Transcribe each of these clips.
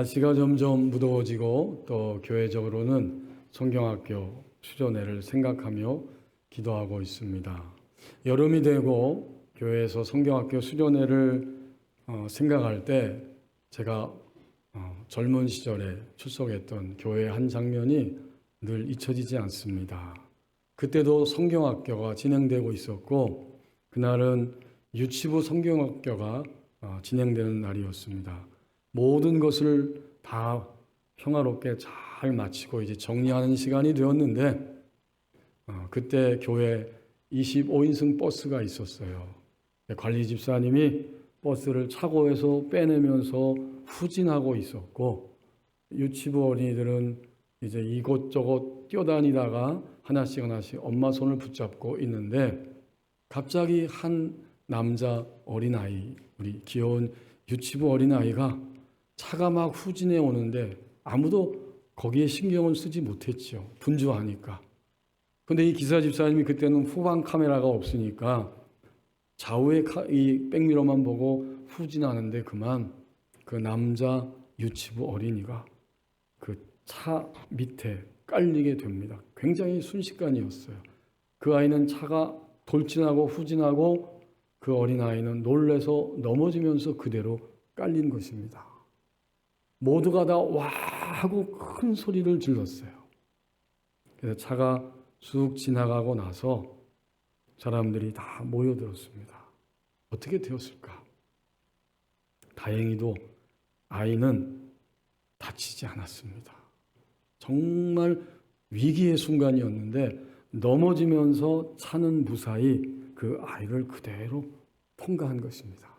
날씨가 점점 무더워지고 또 교회적으로는 성경학교 수련회를 생각하며 기도하고 있습니다. 여름이 되고 교회에서 성경학교 수련회를 생각할 때 제가 젊은 시절에 출석했던 교회의 한 장면이 늘 잊혀지지 않습니다. 그때도 성경학교가 진행되고 있었고 그날은 유치부 성경학교가 진행되는 날이었습니다. 모든 것을 다 평화롭게 잘 마치고 이제 정리하는 시간이 되었는데 그때 교회 25인승 버스가 있었어요. 관리 집사님이 버스를 차고에서 빼내면서 후진하고 있었고 유치부 어린이들은 이제 이곳저곳 뛰어다니다가 하나씩 엄마 손을 붙잡고 있는데 갑자기 한 남자 어린아이, 우리 귀여운 유치부 어린아이가 차가 막 후진해 오는데 아무도 거기에 신경을 쓰지 못했죠. 분주하니까. 근데 이 기사 집사님이 그때는 후방 카메라가 없으니까 좌우의 이 백미러만 보고 후진하는데 그만 그 남자 유치부 어린이가 그 차 밑에 깔리게 됩니다. 굉장히 순식간이었어요. 그 아이는 차가 돌진하고 후진하고 그 어린아이는 놀래서 넘어지면서 그대로 깔린 것입니다. 모두가 다 와 하고 큰 소리를 질렀어요. 그래서 차가 쑥 지나가고 나서 사람들이 다 모여들었습니다. 어떻게 되었을까? 다행히도 아이는 다치지 않았습니다. 정말 위기의 순간이었는데 넘어지면서 차는 무사히 그 아이를 그대로 통과한 것입니다.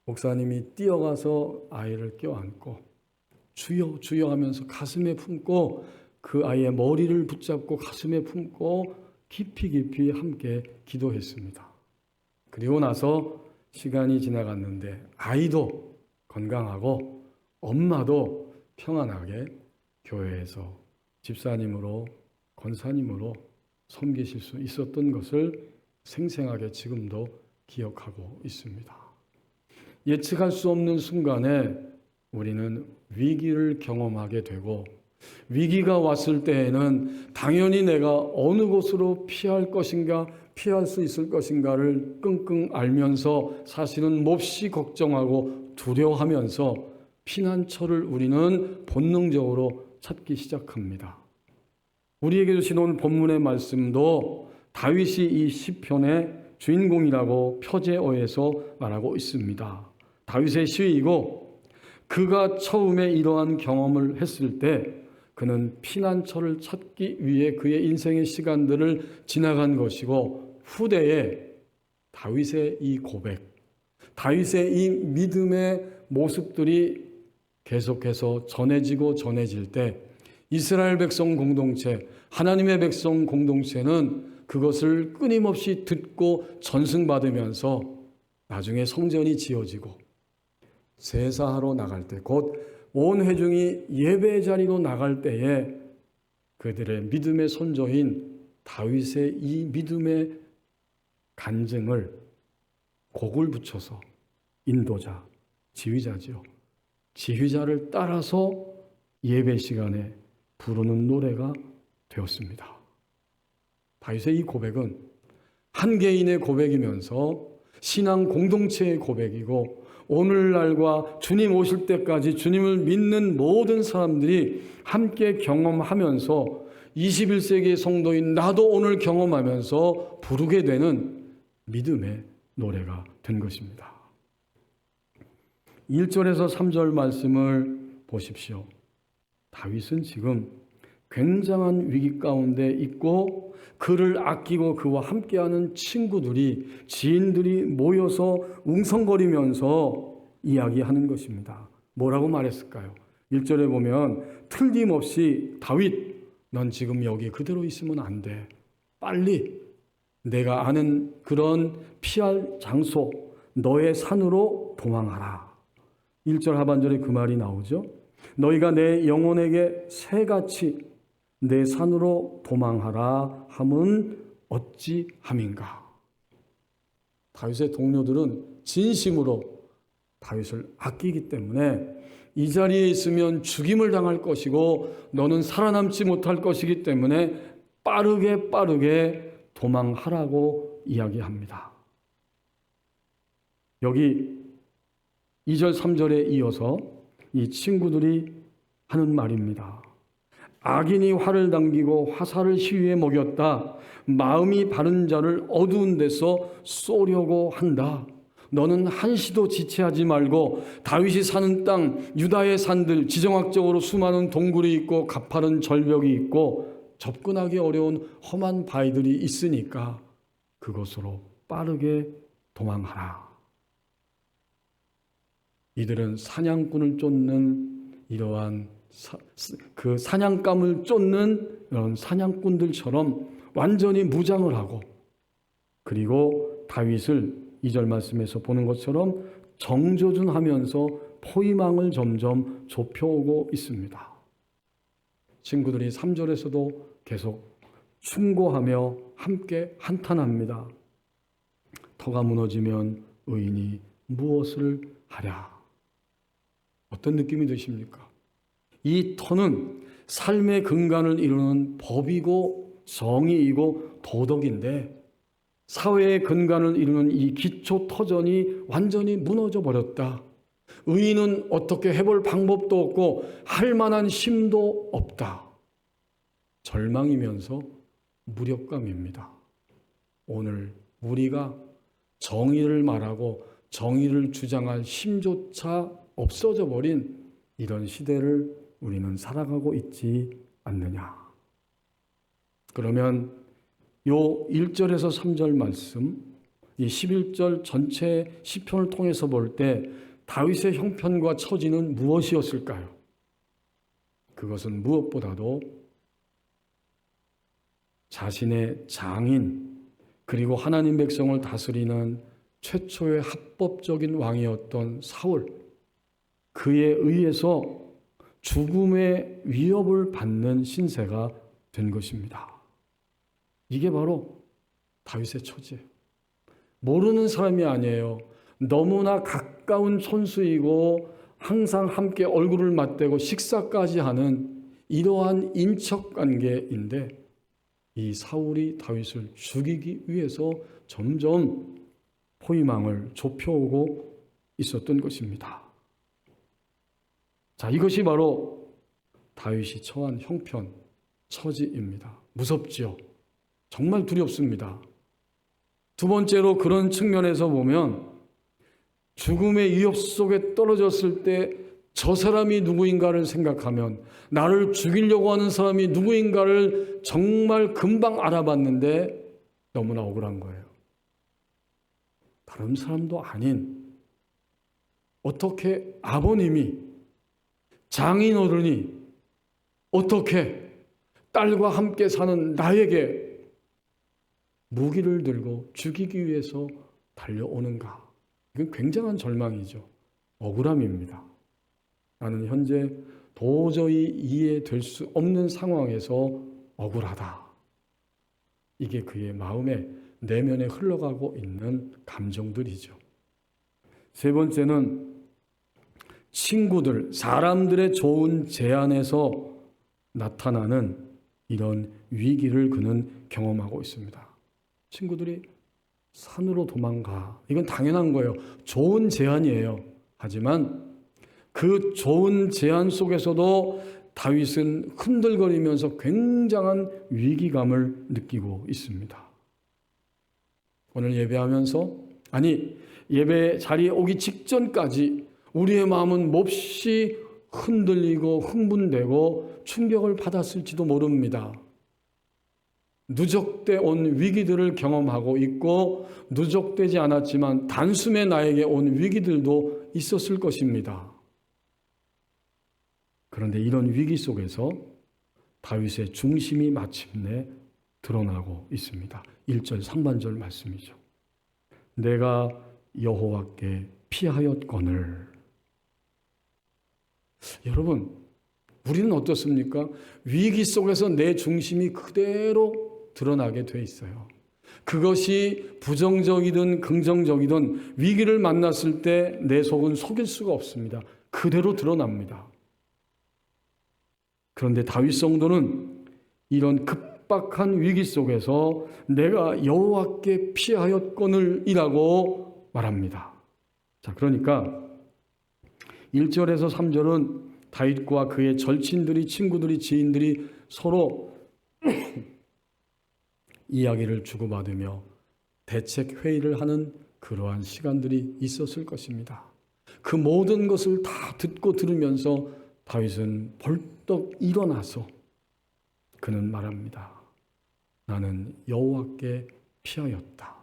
목사님이 뛰어가서 아이를 껴안고 주여 주여 하면서 가슴에 품고 그 아이의 머리를 붙잡고 가슴에 품고 깊이 함께 기도했습니다. 그리고 나서 시간이 지나갔는데 아이도 건강하고 엄마도 평안하게 교회에서 집사님으로 권사님으로 섬기실 수 있었던 것을 생생하게 지금도 기억하고 있습니다. 예측할 수 없는 순간에 우리는 위기를 경험하게 되고 위기가 왔을 때에는 당연히 내가 어느 곳으로 피할 것인가 피할 수 있을 것인가를 끙끙 앓면서 사실은 몹시 걱정하고 두려워하면서 피난처를 우리는 본능적으로 찾기 시작합니다. 우리에게 주신 오늘 본문의 말씀도 다윗이 이 시편의 주인공이라고 표제어에서 말하고 있습니다. 다윗의 시이고 그가 처음에 이러한 경험을 했을 때 그는 피난처를 찾기 위해 그의 인생의 시간들을 지나간 것이고 후대에 다윗의 이 고백, 다윗의 이 믿음의 모습들이 계속해서 전해질 때 이스라엘 백성 공동체, 하나님의 백성 공동체는 그것을 끊임없이 듣고 전승받으면서 나중에 성전이 지어지고 제사하러 나갈 때, 곧 온 회중이 예배 자리로 나갈 때에 그들의 믿음의 선조인 다윗의 이 믿음의 간증을 곡을 붙여서 인도자, 지휘자지요. 지휘자를 따라서 예배 시간에 부르는 노래가 되었습니다. 다윗의 이 고백은 한 개인의 고백이면서 신앙 공동체의 고백이고 오늘날과 주님 오실 때까지 주님을 믿는 모든 사람들이 함께 경험하면서 21세기의 성도인 나도 오늘 경험하면서 부르게 되는 믿음의 노래가 된 것입니다. 1절에서 3절 말씀을 보십시오. 다윗은 지금 굉장한 위기 가운데 있고 그를 아끼고 그와 함께하는 친구들이 지인들이 모여서 웅성거리면서 이야기하는 것입니다. 뭐라고 말했을까요? 1절에 보면 틀림없이 다윗 넌 지금 여기 그대로 있으면 안 돼. 빨리 내가 아는 그런 피할 장소 너의 산으로 도망하라. 1절 하반절에 그 말이 나오죠. 너희가 내 영혼에게 새같이 내 산으로 도망하라 함은 어찌함인가. 다윗의 동료들은 진심으로 다윗을 아끼기 때문에 이 자리에 있으면 죽임을 당할 것이고 너는 살아남지 못할 것이기 때문에 빠르게 도망하라고 이야기합니다. 여기 2절 3절에 이어서 이 친구들이 하는 말입니다. 악인이 활을 당기고 화살을 시위에 먹였다. 마음이 바른 자를 어두운 데서 쏘려고 한다. 너는 한시도 지체하지 말고 다윗이 사는 땅 유다의 산들 지정학적으로 수많은 동굴이 있고 가파른 절벽이 있고 접근하기 어려운 험한 바위들이 있으니까 그곳으로 빠르게 도망하라. 이들은 사냥꾼을 쫓는 이러한 그 사냥감을 쫓는 이런 사냥꾼들처럼 완전히 무장을 하고 그리고 다윗을 2절 말씀에서 보는 것처럼 정조준하면서 포위망을 점점 좁혀오고 있습니다. 친구들이 3절에서도 계속 충고하며 함께 한탄합니다. 터가 무너지면 의인이 무엇을 하랴. 어떤 느낌이 드십니까? 이 터는 삶의 근간을 이루는 법이고 정의이고 도덕인데 사회의 근간을 이루는 이 기초 터전이 완전히 무너져 버렸다. 의인은 어떻게 해볼 방법도 없고 할 만한 힘도 없다. 절망이면서 무력감입니다. 오늘 우리가 정의를 말하고 정의를 주장할 힘조차 없어져 버린 이런 시대를 우리는 살아가고 있지 않느냐. 그러면 요 1절에서 3절 말씀, 이 11절 전체 시편을 통해서 볼 때 다윗의 형편과 처지는 무엇이었을까요? 그것은 무엇보다도 자신의 장인 그리고 하나님 백성을 다스리는 최초의 합법적인 왕이었던 사울, 그에 의해서 죽음의 위협을 받는 신세가 된 것입니다. 이게 바로 다윗의 처지예요. 모르는 사람이 아니에요. 너무나 가까운 손수이고 항상 함께 얼굴을 맞대고 식사까지 하는 이러한 인척관계인데 이 사울이 다윗을 죽이기 위해서 점점 포위망을 좁혀오고 있었던 것입니다. 자, 이것이 바로 다윗이 처한 형편, 처지입니다. 무섭지요? 정말 두렵습니다. 두 번째로 그런 측면에서 보면 죽음의 위협 속에 떨어졌을 때 저 사람이 누구인가를 생각하면 나를 죽이려고 하는 사람이 누구인가를 정말 금방 알아봤는데 너무나 억울한 거예요. 다른 사람도 아닌 어떻게 아버님이 장인어른이 어떻게 딸과 함께 사는 나에게 무기를 들고 죽이기 위해서 달려오는가? 이건 굉장한 절망이죠. 억울함입니다. 나는 현재 도저히 이해될 수 없는 상황에서 억울하다. 이게 그의 마음에 내면에 흘러가고 있는 감정들이죠. 세 번째는 친구들, 사람들의 좋은 제안에서 나타나는 이런 위기를 그는 경험하고 있습니다. 친구들이 산으로 도망가. 이건 당연한 거예요. 좋은 제안이에요. 하지만 그 좋은 제안 속에서도 다윗은 흔들거리면서 굉장한 위기감을 느끼고 있습니다. 오늘 예배하면서 예배 자리에 오기 직전까지 우리의 마음은 몹시 흔들리고 흥분되고 충격을 받았을지도 모릅니다. 누적돼 온 위기들을 경험하고 있고 누적되지 않았지만 단숨에 나에게 온 위기들도 있었을 것입니다. 그런데 이런 위기 속에서 다윗의 중심이 마침내 드러나고 있습니다. 1절 상반절 말씀이죠. 내가 여호와께 피하였거늘. 여러분, 우리는 어떻습니까? 위기 속에서 내 중심이 그대로 드러나게 돼 있어요. 그것이 부정적이든 긍정적이든 위기를 만났을 때 내 속은 속일 수가 없습니다. 그대로 드러납니다. 그런데 다윗 성도는 이런 급박한 위기 속에서 내가 여호와께 피하였거늘이라고 말합니다. 자, 그러니까 1절에서 3절은 다윗과 그의 절친들이, 친구들이, 지인들이 서로 이야기를 주고받으며 대책 회의를 하는 그러한 시간들이 있었을 것입니다. 그 모든 것을 다 듣고 들으면서 다윗은 벌떡 일어나서 그는 말합니다. 나는 여호와께 피하였다.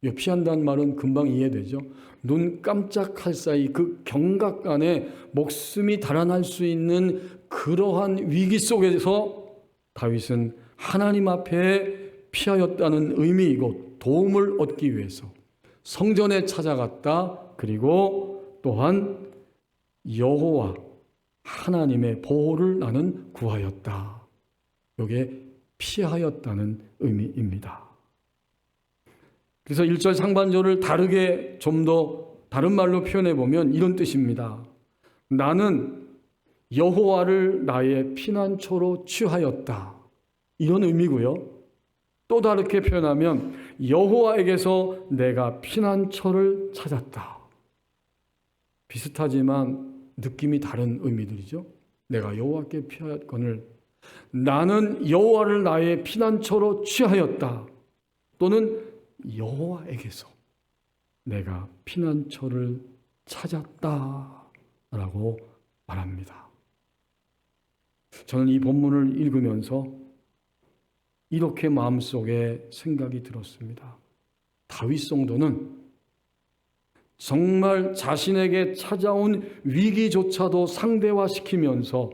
이 피한다는 말은 금방 이해되죠. 눈 깜짝할 사이 그 경각간에 목숨이 달아날 수 있는 그러한 위기 속에서 다윗은 하나님 앞에 피하였다는 의미이고 도움을 얻기 위해서 성전에 찾아갔다. 그리고 또한 여호와 하나님의 보호를 나는 구하였다. 이게 피하였다는 의미입니다. 그래서 1절 상반절을 다르게 좀 더 다른 말로 표현해 보면 이런 뜻입니다. 나는 여호와를 나의 피난처로 취하였다. 이런 의미고요. 또 다르게 표현하면 여호와에게서 내가 피난처를 찾았다. 비슷하지만 느낌이 다른 의미들이죠. 내가 여호와께 피하였거늘 나는 여호와를 나의 피난처로 취하였다. 또는 여호와에게서 내가 피난처를 찾았다라고 말합니다. 저는 이 본문을 읽으면서 이렇게 마음속에 생각이 들었습니다. 다윗 성도는 정말 자신에게 찾아온 위기조차도 상대화시키면서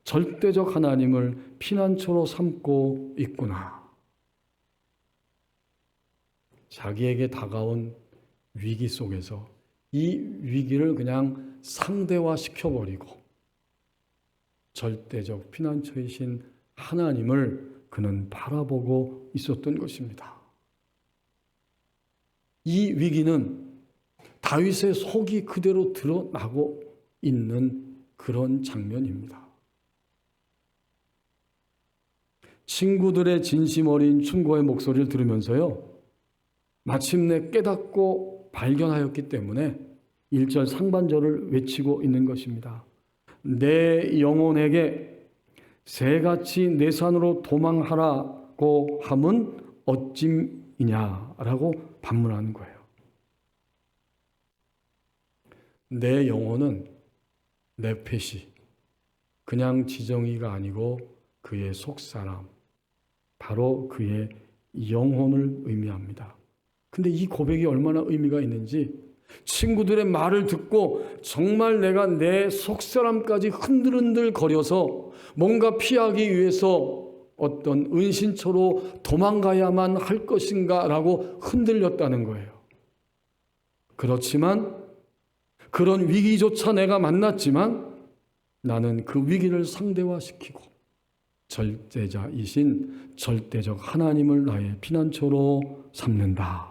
절대적 하나님을 피난처로 삼고 있구나. 자기에게 다가온 위기 속에서 이 위기를 그냥 상대화시켜버리고 절대적 피난처이신 하나님을 그는 바라보고 있었던 것입니다. 이 위기는 다윗의 속이 그대로 드러나고 있는 그런 장면입니다. 친구들의 진심 어린 충고의 목소리를 들으면서요, 마침내 깨닫고 발견하였기 때문에 1절 상반절을 외치고 있는 것입니다. 내 영혼에게 새같이 내 산으로 도망하라고 함은 어찜이냐라고 반문하는 거예요. 내 영혼은 네펫이 그냥 지정이가 아니고 그의 속사람, 바로 그의 영혼을 의미합니다. 근데 이 고백이 얼마나 의미가 있는지 친구들의 말을 듣고 정말 내가 내 속사람까지 흔들흔들 거려서 뭔가 피하기 위해서 어떤 은신처로 도망가야만 할 것인가 라고 흔들렸다는 거예요. 그렇지만 그런 위기조차 내가 만났지만 나는 그 위기를 상대화시키고 절대자이신 절대적 하나님을 나의 피난처로 삼는다.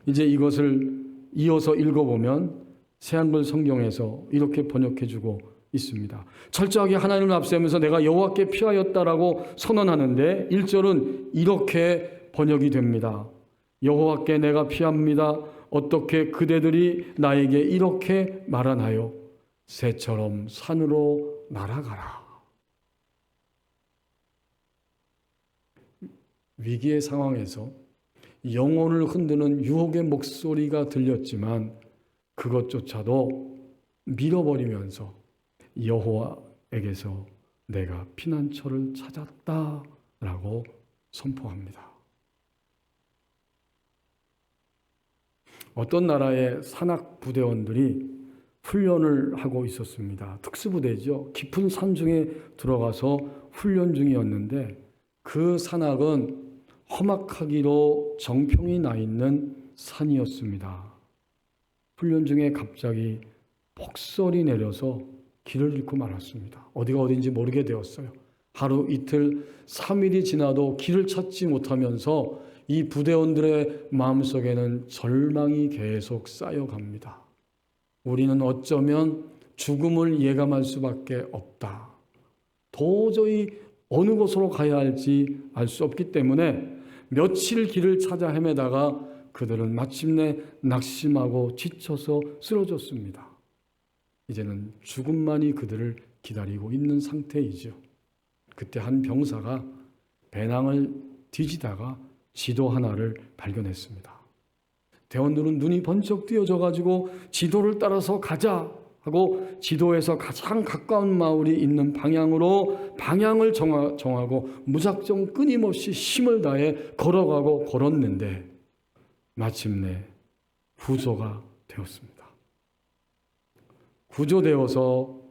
이제 이것을 이어서 읽어보면 새한글 성경에서 이렇게 번역해주고 있습니다. 철저하게 하나님을 앞세우면서 내가 여호와께 피하였다라고 선언하는데 1절은 이렇게 번역이 됩니다. 여호와께 내가 피합니다. 어떻게 그대들이 나에게 이렇게 말하나요? 새처럼 산으로 날아가라. 위기의 상황에서 영혼을 흔드는 유혹의 목소리가 들렸지만 그것조차도 밀어버리면서 여호와에게서 내가 피난처를 찾았다라고 선포합니다. 어떤 나라의 산악 부대원들이 훈련을 하고 있었습니다. 특수부대죠. 깊은 산 중에 들어가서 훈련 중이었는데 그 산악은 험악하기로 정평이 나 있는 산이었습니다. 훈련 중에 갑자기 폭설이 내려서 길을 잃고 말았습니다. 어디가 어딘지 모르게 되었어요. 하루 이틀 3일이 지나도 길을 찾지 못하면서 이 부대원들의 마음속에는 절망이 계속 쌓여갑니다. 우리는 어쩌면 죽음을 예감할 수밖에 없다. 도저히 어느 곳으로 가야 할지 알 수 없기 때문에 며칠 길을 찾아 헤매다가 그들은 마침내 낙심하고 지쳐서 쓰러졌습니다. 이제는 죽음만이 그들을 기다리고 있는 상태이죠. 그때 한 병사가 배낭을 뒤지다가 지도 하나를 발견했습니다. 대원들은 눈이 번쩍 띄어져 가지고 지도를 따라서 가자 하고 지도에서 가장 가까운 마을이 있는 방향으로 방향을 정하고 무작정 끊임없이 힘을 다해 걸어가고 걸었는데 마침내 구조가 되었습니다. 구조되어서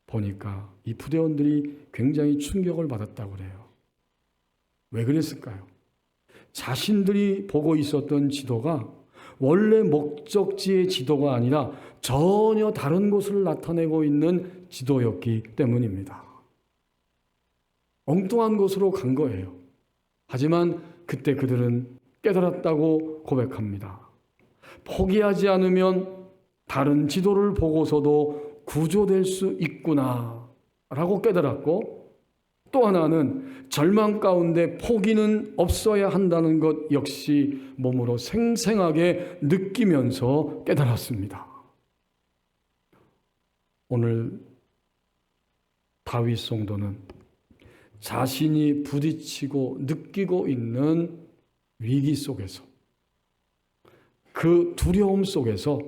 보니까 이 부대원들이 굉장히 충격을 받았다고 그래요. 왜 그랬을까요? 자신들이 보고 있었던 지도가 원래 목적지의 지도가 아니라 전혀 다른 곳을 나타내고 있는 지도였기 때문입니다. 엉뚱한 곳으로 간 거예요. 하지만 그때 그들은 깨달았다고 고백합니다. 포기하지 않으면 다른 지도를 보고서도 구조될 수 있구나 라고 깨달았고, 또 하나는 절망 가운데 포기는 없어야 한다는 것 역시 몸으로 생생하게 느끼면서 깨달았습니다. 오늘 다윗 성도는 자신이 부딪히고 느끼고 있는 위기 속에서, 그 두려움 속에서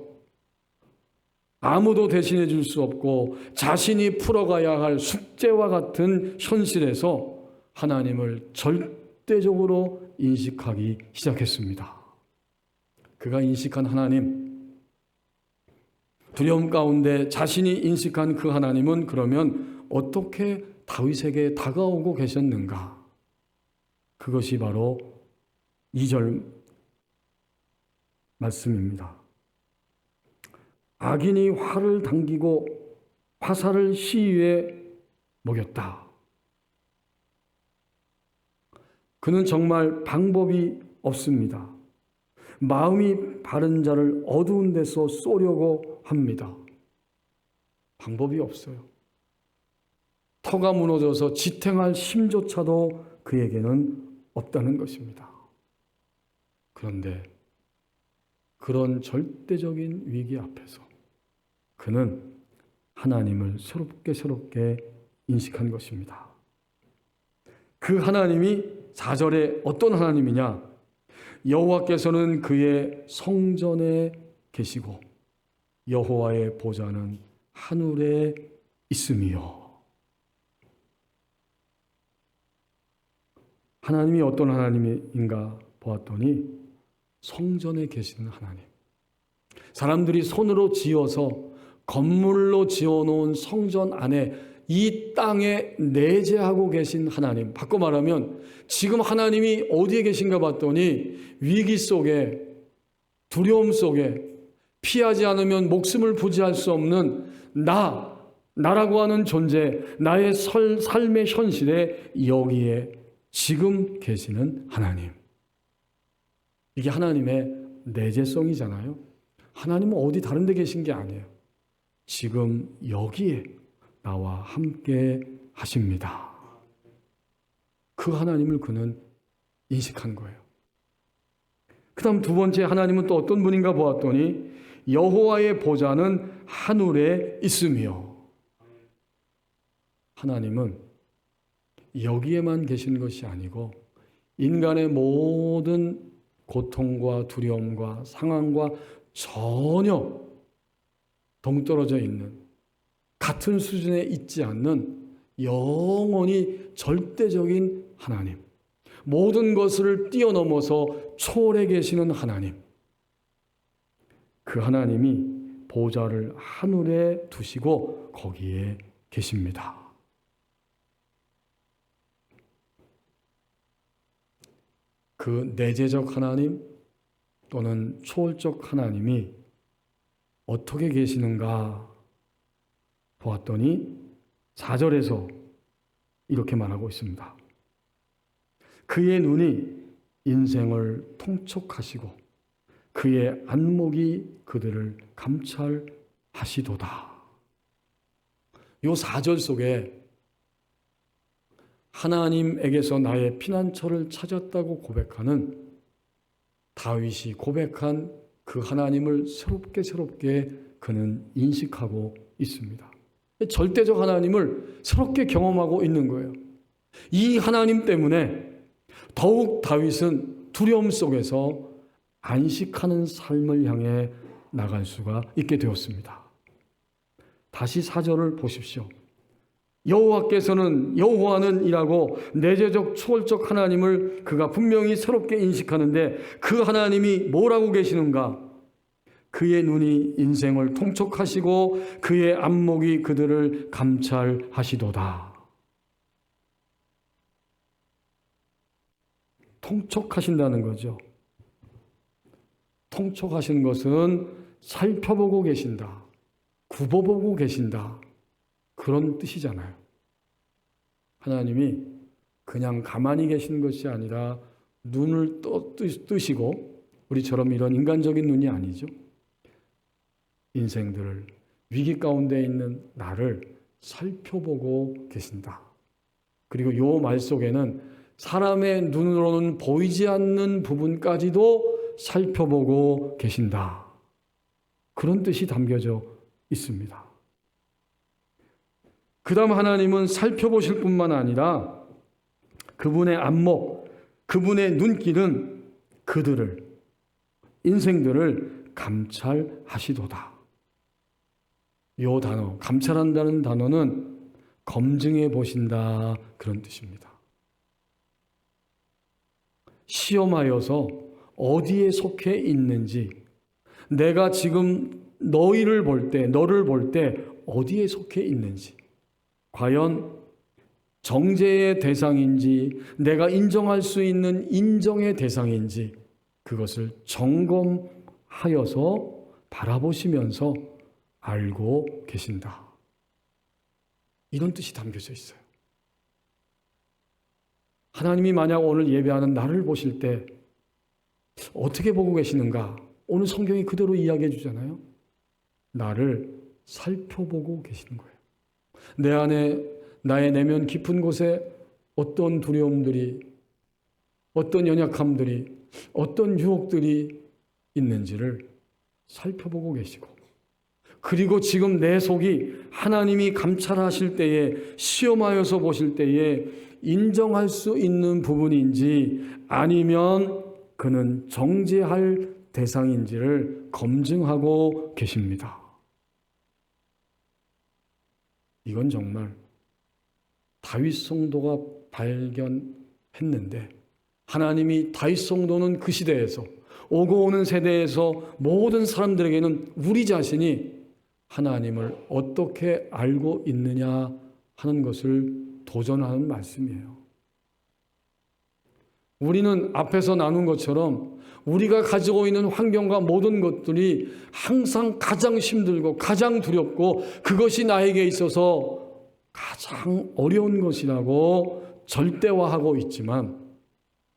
아무도 대신해 줄 수 없고 자신이 풀어가야 할 숙제와 같은 현실에서 하나님을 절대적으로 인식하기 시작했습니다. 그가 인식한 하나님, 두려움 가운데 자신이 인식한 그 하나님은 그러면 어떻게 다윗에게 다가오고 계셨는가? 그것이 바로 2절 말씀입니다. 악인이 활을 당기고 화살을 시위에 먹였다. 그는 정말 방법이 없습니다. 마음이 바른 자를 어두운 데서 쏘려고 합니다. 방법이 없어요. 터가 무너져서 지탱할 힘조차도 그에게는 없다는 것입니다. 그런데 그런 절대적인 위기 앞에서 그는 하나님을 새롭게 인식한 것입니다. 그 하나님이 4절에 어떤 하나님이냐? 여호와께서는 그의 성전에 계시고 여호와의 보좌는 하늘에 있음이요. 하나님이 어떤 하나님인가 보았더니 성전에 계시는 하나님. 사람들이 손으로 지어서 건물로 지어놓은 성전 안에 이 땅에 내재하고 계신 하나님. 바꿔 말하면 지금 하나님이 어디에 계신가 봤더니 위기 속에, 두려움 속에, 피하지 않으면 목숨을 부지할 수 없는 나라고 하는 존재, 나의 삶의 현실에 여기에 지금 계시는 하나님. 이게 하나님의 내재성이잖아요. 하나님은 어디 다른 데 계신 게 아니에요. 지금 여기에 나와 함께 하십니다. 그 하나님을 그는 인식한 거예요. 그 다음 두 번째 하나님은 또 어떤 분인가 보았더니 여호와의 보좌는 하늘에 있으며, 하나님은 여기에만 계신 것이 아니고 인간의 모든 고통과 두려움과 상황과 전혀 동떨어져 있는, 같은 수준에 있지 않는 영원히 절대적인 하나님, 모든 것을 뛰어넘어서 초월해 계시는 하나님, 그 하나님이 보좌를 하늘에 두시고 거기에 계십니다. 그 내재적 하나님 또는 초월적 하나님이 어떻게 계시는가 보았더니 4절에서 이렇게 말하고 있습니다. 그의 눈이 인생을 통촉하시고 그의 안목이 그들을 감찰하시도다. 요 4절 속에 하나님에게서 나의 피난처를 찾았다고 고백하는 다윗이 고백한 그 하나님을 새롭게 그는 인식하고 있습니다. 절대적 하나님을 새롭게 경험하고 있는 거예요. 이 하나님 때문에 더욱 다윗은 두려움 속에서 안식하는 삶을 향해 나갈 수가 있게 되었습니다. 다시 4절을 보십시오. 여호와는 이라고 내재적 초월적 하나님을 그가 분명히 새롭게 인식하는데 그 하나님이 뭐라고 계시는가? 그의 눈이 인생을 통촉하시고 그의 안목이 그들을 감찰하시도다. 통촉하신다는 거죠. 통촉하신 것은 살펴보고 계신다. 굽어보고 계신다. 그런 뜻이잖아요. 하나님이 그냥 가만히 계신 것이 아니라 눈을 뜨시고 우리처럼 이런 인간적인 눈이 아니죠. 인생들을 위기 가운데 있는 나를 살펴보고 계신다. 그리고 요 말 속에는 사람의 눈으로는 보이지 않는 부분까지도 살펴보고 계신다. 그런 뜻이 담겨져 있습니다. 그 다음 하나님은 살펴보실 뿐만 아니라 그분의 안목, 그분의 눈길은 그들을, 인생들을 감찰하시도다. 이 단어, 감찰한다는 단어는 검증해 보신다 그런 뜻입니다. 시험하여서 어디에 속해 있는지, 내가 지금 너를 볼 때 어디에 속해 있는지, 과연 정죄의 대상인지 내가 인정할 수 있는 인정의 대상인지 그것을 점검하여서 바라보시면서 알고 계신다. 이런 뜻이 담겨져 있어요. 하나님이 만약 오늘 예배하는 나를 보실 때 어떻게 보고 계시는가? 오늘 성경이 그대로 이야기해 주잖아요. 나를 살펴보고 계시는 거예요. 내 안에, 나의 내면 깊은 곳에 어떤 두려움들이, 어떤 연약함들이, 어떤 유혹들이 있는지를 살펴보고 계시고, 그리고 지금 내 속이 하나님이 감찰하실 때에, 시험하여서 보실 때에 인정할 수 있는 부분인지 아니면 그는 정죄할 대상인지를 검증하고 계십니다. 이건 정말 다윗 성도가 발견했는데, 하나님이 다윗 성도는 그 시대에서, 오고 오는 세대에서 모든 사람들에게는 우리 자신이 하나님을 어떻게 알고 있느냐 하는 것을 도전하는 말씀이에요. 우리는 앞에서 나눈 것처럼 우리가 가지고 있는 환경과 모든 것들이 항상 가장 힘들고 가장 두렵고 그것이 나에게 있어서 가장 어려운 것이라고 절대화하고 있지만,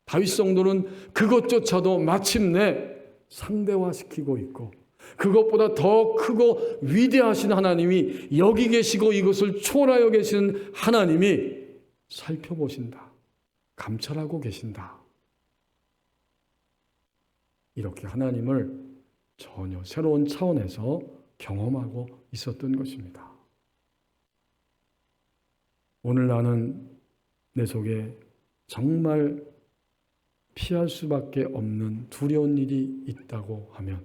다윗 성도는 그것조차도 마침내 상대화시키고 있고, 그것보다 더 크고 위대하신 하나님이 여기 계시고 이것을 초월하여 계시는 하나님이 살펴보신다. 감찰하고 계신다. 이렇게 하나님을 전혀 새로운 차원에서 경험하고 있었던 것입니다. 오늘 나는 내 속에 정말 피할 수밖에 없는 두려운 일이 있다고 하면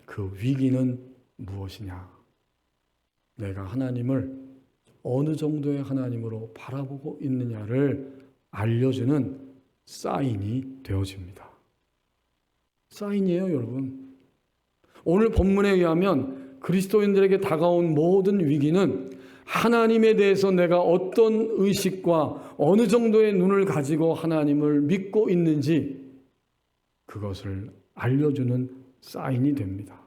그 위기는 무엇이냐? 내가 하나님을 어느 정도의 하나님으로 바라보고 있느냐를 알려주는 사인이 되어집니다. 사인이에요, 여러분. 오늘 본문에 의하면 그리스도인들에게 다가온 모든 위기는 하나님에 대해서 내가 어떤 의식과 어느 정도의 눈을 가지고 하나님을 믿고 있는지 그것을 알려주는 사인이 됩니다.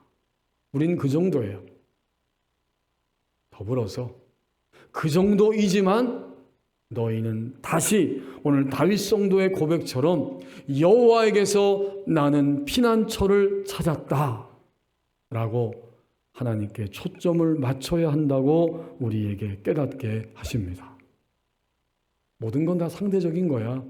우린 그 정도예요. 더불어서 그 정도이지만 너희는 다시 오늘 다윗 성도의 고백처럼 여호와에게서 나는 피난처를 찾았다 라고 하나님께 초점을 맞춰야 한다고 우리에게 깨닫게 하십니다. 모든 건 다 상대적인 거야.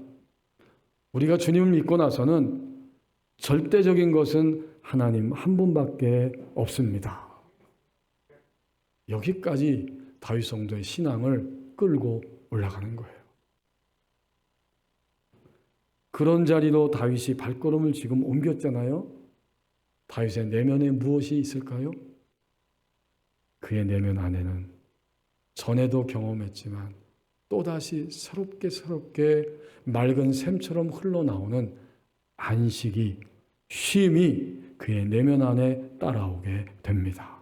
우리가 주님을 믿고 나서는 절대적인 것은 하나님 한 분밖에 없습니다. 여기까지 다윗 성도의 신앙을 끌고 올라가는 거예요. 그런 자리로 다윗이 발걸음을 지금 옮겼잖아요. 다윗의 내면에 무엇이 있을까요? 그의 내면 안에는 전에도 경험했지만 또다시 새롭게 맑은 샘처럼 흘러나오는 안식이, 쉼이 그의 내면 안에 따라오게 됩니다.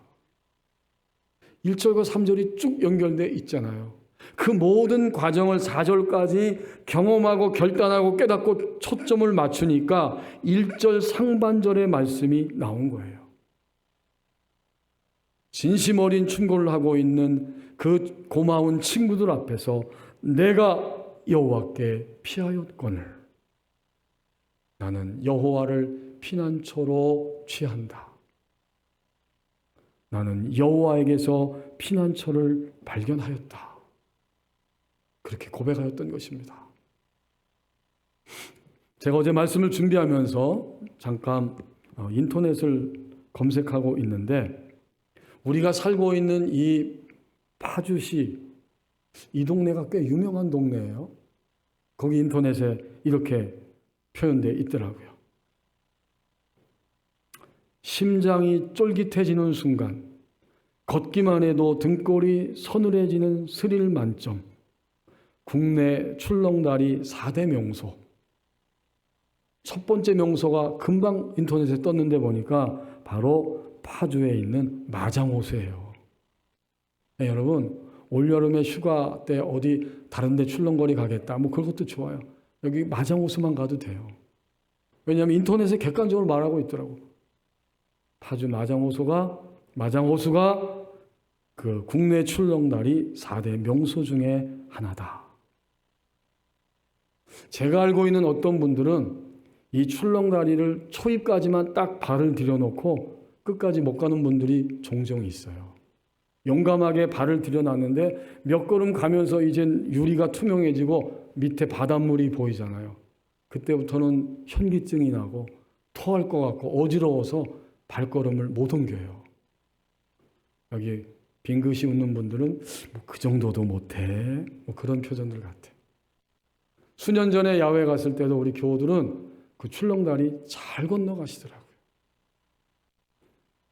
1절과 3절이 쭉 연결되어 있잖아요. 그 모든 과정을 4절까지 경험하고 결단하고 깨닫고 초점을 맞추니까 1절 상반절의 말씀이 나온 거예요. 진심 어린 충고를 하고 있는 그 고마운 친구들 앞에서 내가 여호와께 피하였거늘 나는 여호와를 피난처로 취한다. 나는 여호와에게서 피난처를 발견하였다. 그렇게 고백하였던 것입니다. 제가 어제 말씀을 준비하면서 잠깐 인터넷을 검색하고 있는데 우리가 살고 있는 이 파주시, 이 동네가 꽤 유명한 동네예요. 거기 인터넷에 이렇게 표현되어 있더라고요. 심장이 쫄깃해지는 순간, 걷기만 해도 등골이 서늘해지는 스릴 만점, 국내 출렁다리 4대 명소. 첫 번째 명소가 금방 인터넷에 떴는데 보니까 바로 파주에 있는 마장호수예요. 네, 여러분 올여름에 휴가 때 어디 다른 데 출렁거리 가겠다 뭐 그것도 좋아요. 여기 마장호수만 가도 돼요. 왜냐하면 인터넷에 객관적으로 말하고 있더라고. 파주 마장호수가 그 국내 출렁다리 4대 명소 중에 하나다. 제가 알고 있는 어떤 분들은 이 출렁다리를 초입까지만 딱 발을 들여놓고 끝까지 못 가는 분들이 종종 있어요. 용감하게 발을 들여놨는데 몇 걸음 가면서 이젠 유리가 투명해지고 밑에 바닷물이 보이잖아요. 그때부터는 현기증이 나고 토할 것 같고 어지러워서 발걸음을 못 옮겨요. 여기 빙긋이 웃는 분들은 뭐 그 정도도 못해 뭐 그런 표정들 같아. 수년 전에 야외 갔을 때도 우리 교우들은 그 출렁다리 잘 건너가시더라고요.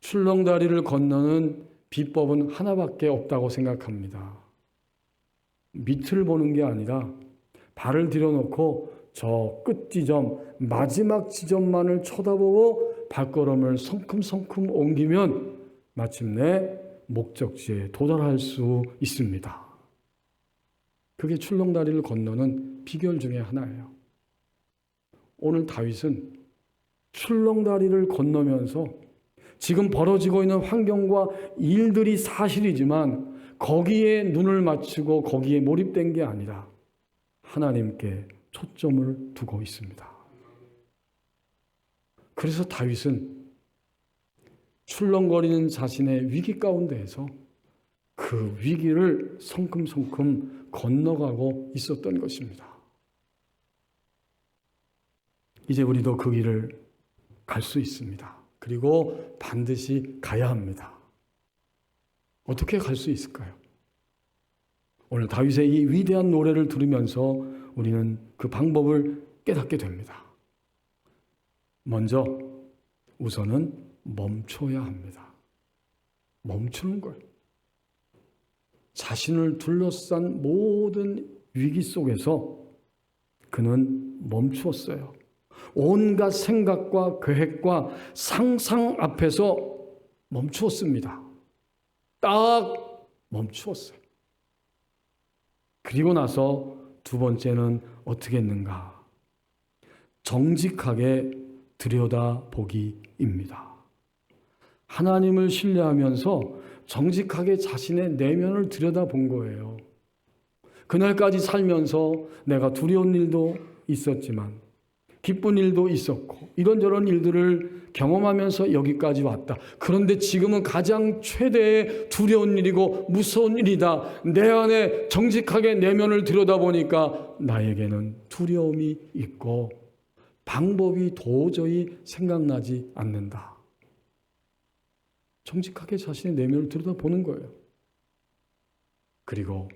출렁다리를 건너는 비법은 하나밖에 없다고 생각합니다. 밑을 보는 게 아니라 발을 들여놓고 저 끝 지점, 마지막 지점만을 쳐다보고 발걸음을 성큼성큼 옮기면 마침내 목적지에 도달할 수 있습니다. 그게 출렁다리를 건너는 비결 중에 하나예요. 오늘 다윗은 출렁다리를 건너면서 지금 벌어지고 있는 환경과 일들이 사실이지만 거기에 눈을 맞추고 거기에 몰입된 게 아니라 하나님께 초점을 두고 있습니다. 그래서 다윗은 출렁거리는 자신의 위기 가운데에서 그 위기를 성큼성큼 건너가고 있었던 것입니다. 이제 우리도 그 길을 갈 수 있습니다. 그리고 반드시 가야 합니다. 어떻게 갈 수 있을까요? 오늘 다윗의 이 위대한 노래를 들으면서 우리는 그 방법을 깨닫게 됩니다. 먼저 우선은 멈춰야 합니다. 멈추는 걸. 자신을 둘러싼 모든 위기 속에서 그는 멈추었어요. 온갖 생각과 계획과 상상 앞에서 멈추었습니다. 딱 멈추었어요. 그리고 나서 두 번째는 어떻게 했는가? 정직하게 들여다보기입니다. 하나님을 신뢰하면서 정직하게 자신의 내면을 들여다본 거예요. 그날까지 살면서 내가 두려운 일도 있었지만 기쁜 일도 있었고 이런저런 일들을 경험하면서 여기까지 왔다. 그런데 지금은 가장 최대의 두려운 일이고 무서운 일이다. 내 안에 정직하게 내면을 들여다보니까 나에게는 두려움이 있고 방법이 도저히 생각나지 않는다. 정직하게 자신의 내면을 들여다보는 거예요. 그리고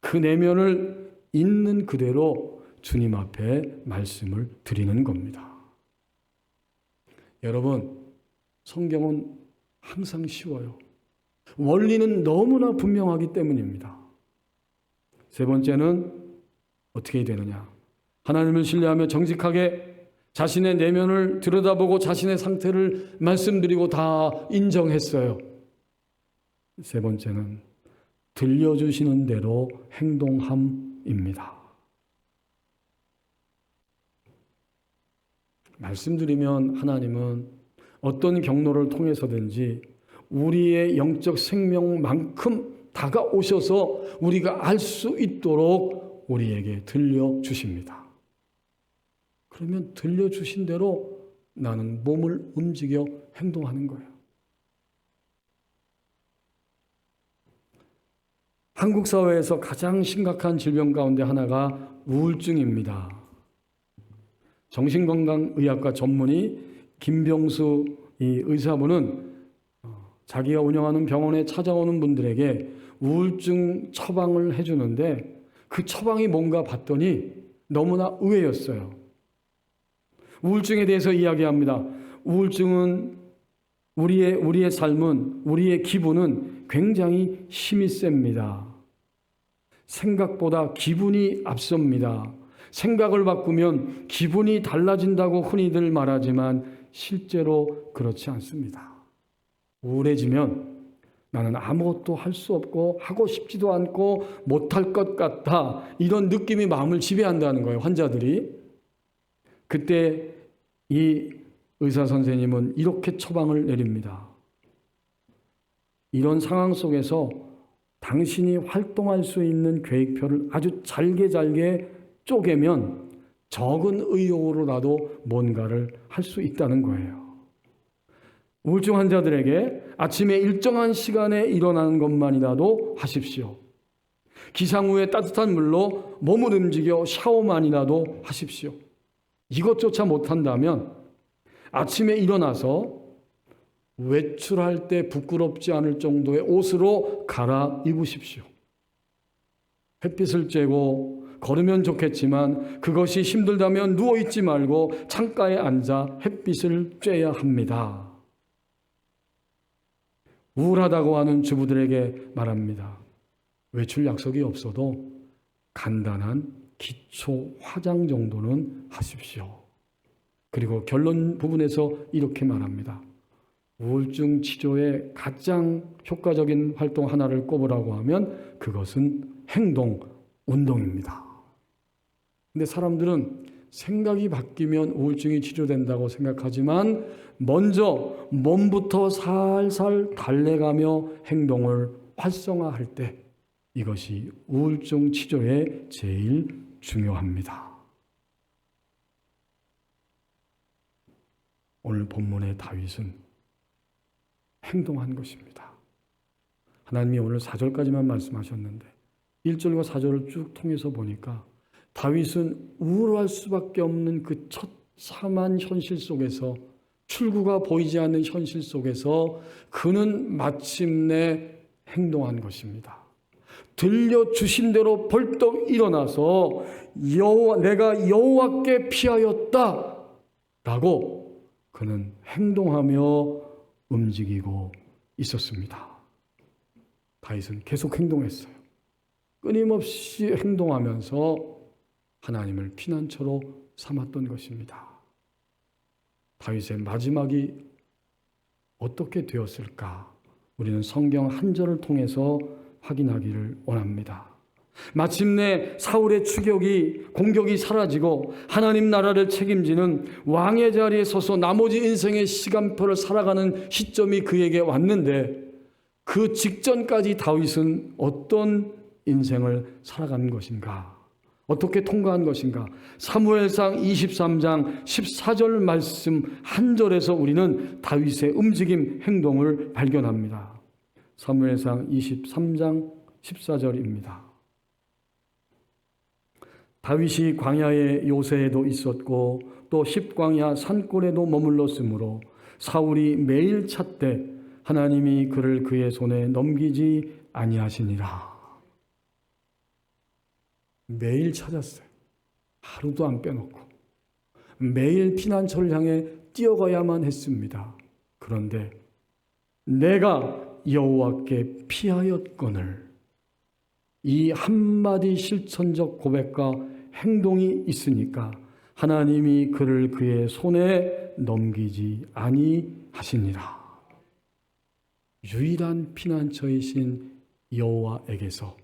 그 내면을 있는 그대로 주님 앞에 말씀을 드리는 겁니다. 여러분, 성경은 항상 쉬워요. 원리는 너무나 분명하기 때문입니다. 세 번째는 어떻게 되느냐? 하나님을 신뢰하며 정직하게 자신의 내면을 들여다보고 자신의 상태를 말씀드리고 다 인정했어요. 세 번째는 들려주시는 대로 행동함입니다. 말씀드리면 하나님은 어떤 경로를 통해서든지 우리의 영적 생명만큼 다가오셔서 우리가 알 수 있도록 우리에게 들려주십니다. 그러면 들려주신 대로 나는 몸을 움직여 행동하는 거예요. 한국 사회에서 가장 심각한 질병 가운데 하나가 우울증입니다. 정신건강의학과 전문의 김병수 이 의사분은 자기가 운영하는 병원에 찾아오는 분들에게 우울증 처방을 해주는데 그 처방이 뭔가 봤더니 너무나 의외였어요. 우울증에 대해서 이야기합니다. 우울증은 우리의 삶은, 우리의 기분은 굉장히 힘이 셉니다. 생각보다 기분이 앞섭니다. 생각을 바꾸면 기분이 달라진다고 흔히들 말하지만 실제로 그렇지 않습니다. 우울해지면 나는 아무것도 할 수 없고 하고 싶지도 않고 못할 것 같다. 이런 느낌이 마음을 지배한다는 거예요, 환자들이. 그때 이 의사 선생님은 이렇게 처방을 내립니다. 이런 상황 속에서 당신이 활동할 수 있는 계획표를 아주 잘게 쪼개면 적은 의욕으로라도 뭔가를 할 수 있다는 거예요. 우울증 환자들에게 아침에 일정한 시간에 일어나는 것만이라도 하십시오. 기상 후에 따뜻한 물로 몸을 움직여 샤워만이라도 하십시오. 이것조차 못한다면 아침에 일어나서 외출할 때 부끄럽지 않을 정도의 옷으로 갈아입으십시오. 햇빛을 쬐고 걸으면 좋겠지만 그것이 힘들다면 누워있지 말고 창가에 앉아 햇빛을 쬐야 합니다. 우울하다고 하는 주부들에게 말합니다. 외출 약속이 없어도 간단한 기초 화장 정도는 하십시오. 그리고 결론 부분에서 이렇게 말합니다. 우울증 치료의 가장 효과적인 활동 하나를 꼽으라고 하면 그것은 행동, 운동입니다. 근데 사람들은 생각이 바뀌면 우울증이 치료된다고 생각하지만 먼저 몸부터 살살 달래가며 행동을 활성화할 때 이것이 우울증 치료에 제일 중요합니다. 오늘 본문의 다윗은 행동한 것입니다. 하나님이 오늘 4절까지만 말씀하셨는데 1절과 4절을 쭉 통해서 보니까 다윗은 우울할 수밖에 없는 그 처참한 현실 속에서 출구가 보이지 않는 현실 속에서 그는 마침내 행동한 것입니다. 들려주신 대로 벌떡 일어나서 내가 여호와께 피하였다 라고 그는 행동하며 움직이고 있었습니다. 다윗은 계속 행동했어요. 끊임없이 행동하면서 하나님을 피난처로 삼았던 것입니다. 다윗의 마지막이 어떻게 되었을까? 우리는 성경 한 절을 통해서 확인하기를 원합니다. 마침내 사울의 공격이 사라지고 하나님 나라를 책임지는 왕의 자리에 서서 나머지 인생의 시간표를 살아가는 시점이 그에게 왔는데 그 직전까지 다윗은 어떤 인생을 살아간 것인가? 어떻게 통과한 것인가? 사무엘상 23장 14절 말씀 한 절에서 우리는 다윗의 움직임, 행동을 발견합니다. 사무엘상 23장 14절입니다. 다윗이 광야의 요새에도 있었고 또 십광야 산골에도 머물렀으므로 사울이 매일 찾되 하나님이 그를 그의 손에 넘기지 아니하시니라. 매일 찾았어요. 하루도 안 빼놓고. 매일 피난처를 향해 뛰어가야만 했습니다. 그런데 내가 여호와께 피하였거늘, 이 한마디 실천적 고백과 행동이 있으니까 하나님이 그를 그의 손에 넘기지 아니하시니라. 유일한 피난처이신 여호와에게서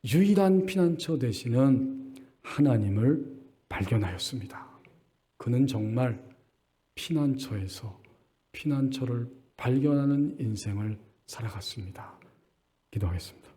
유일한 피난처 되시는 하나님을 발견하였습니다. 그는 정말 피난처에서 피난처를 발견하는 인생을 살아갔습니다. 기도하겠습니다.